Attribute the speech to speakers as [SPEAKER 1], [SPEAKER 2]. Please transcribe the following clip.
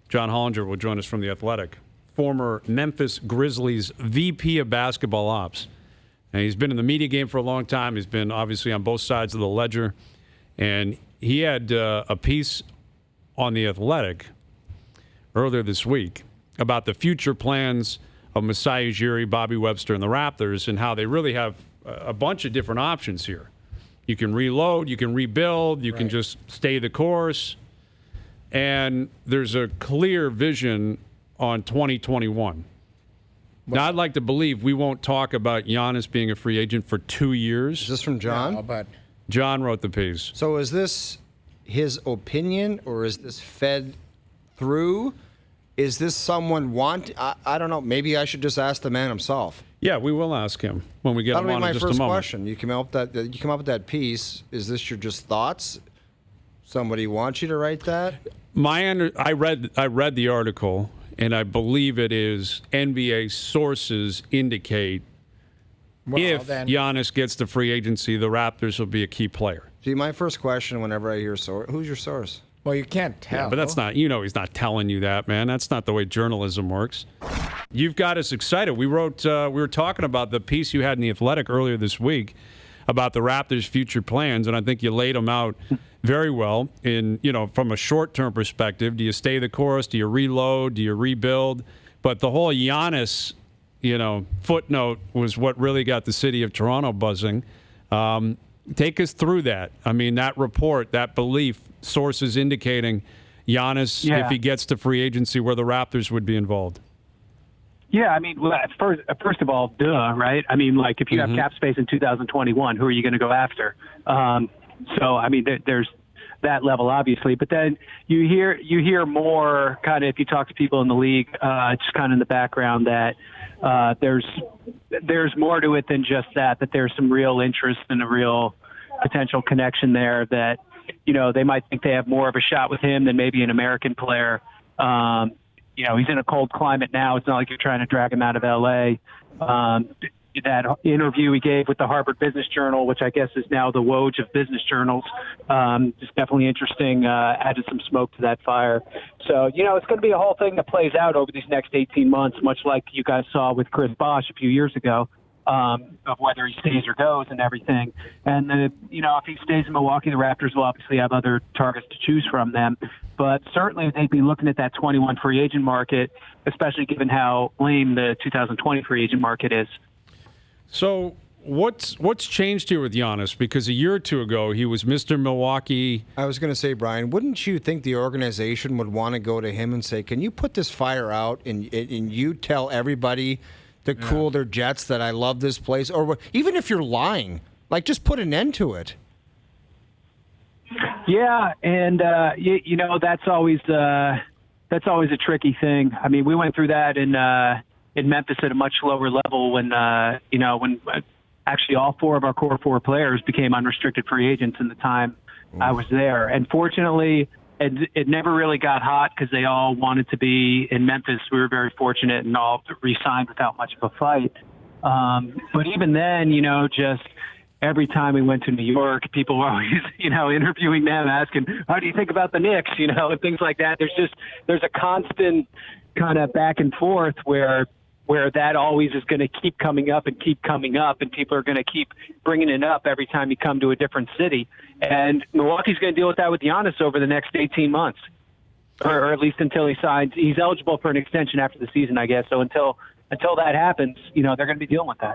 [SPEAKER 1] John Hollinger will join us from The Athletic, former Memphis Grizzlies VP of Basketball Ops. And he's been in the media game for a long time. He's been obviously on both sides of the ledger. And he had a piece on The Athletic earlier this week about the future plans of Masai Ujiri, Bobby Webster, and the Raptors, and how they really have a bunch of different options here. You can reload, you can rebuild, you can just stay the course. And there's a clear vision on 2021. Now, I'd like to believe we won't talk about Giannis being a free agent for 2 years.
[SPEAKER 2] Is this from John?
[SPEAKER 3] No, but
[SPEAKER 1] John wrote the piece.
[SPEAKER 2] So is this his opinion, or is this fed through? Is this someone I don't know. Maybe I should just ask the man himself.
[SPEAKER 1] Yeah, we will ask him when we get him on in just a moment.
[SPEAKER 2] That'll be my first question. You come up with that piece. Is this your just thoughts? Somebody wants you to write that?
[SPEAKER 1] I read the article, and I believe it is NBA sources indicate if Giannis gets the free agency, the Raptors will be a key player.
[SPEAKER 2] See, my first question whenever I hear who's your source?
[SPEAKER 3] well, you can't tell.
[SPEAKER 1] Yeah, but that's not, he's not telling you that, man. That's not the way journalism works. You've got us excited. We were talking about the piece you had in The Athletic earlier this week about the Raptors' future plans, and I think you laid them out very well from a short-term perspective. Do you stay the course? Do you reload? Do you rebuild? But the whole Giannis, footnote was what really got the city of Toronto buzzing. Take us through that. I mean, that report, that belief, sources indicating Giannis, if he gets to free agency, where the Raptors would be involved.
[SPEAKER 4] Yeah, I mean, first of all, right? I mean, like, if you have cap space in 2021, who are you going to go after? So, I mean, there's that level, obviously. But then you hear more kind of, if you talk to people in the league, just kind of in the background, that there's more to it than just that there's some real interest and a real potential connection there, that, they might think they have more of a shot with him than maybe an American player. He's in a cold climate now. It's not like you're trying to drag him out of L.A. That interview he gave with the Harvard Business Journal, which I guess is now the Woj of business journals, is definitely interesting, added some smoke to that fire. So, it's going to be a whole thing that plays out over these next 18 months, much like you guys saw with Chris Bosh a few years ago, of whether he stays or goes and everything. And, if he stays in Milwaukee, the Raptors will obviously have other targets to choose from them. But certainly they'd be looking at that 21 free agent market, especially given how lame the 2020 free agent market is.
[SPEAKER 1] So what's changed here with Giannis? Because a year or two ago, he was Mr. Milwaukee.
[SPEAKER 2] I was going to say, Brian, wouldn't you think the organization would want to go to him and say, can you put this fire out and you tell everybody to cool their jets that I love this place? Or even if you're lying, like, just put an end to it.
[SPEAKER 4] Yeah, and that's always a tricky thing. I mean, we went through that in Memphis at a much lower level when actually all four of our core four players became unrestricted free agents in the time I was there. And fortunately, it never really got hot because they all wanted to be in Memphis. We were very fortunate and all re-signed without much of a fight. But even then, just every time we went to New York, people were always, interviewing them, asking, how do you think about the Knicks, and things like that. There's a constant kind of back and forth where that always is going to keep coming up, and people are going to keep bringing it up every time you come to a different city. And Milwaukee's going to deal with that with Giannis over the next 18 months, or at least until he signs. He's eligible for an extension after the season, I guess. So until that happens, they're going to be dealing with that.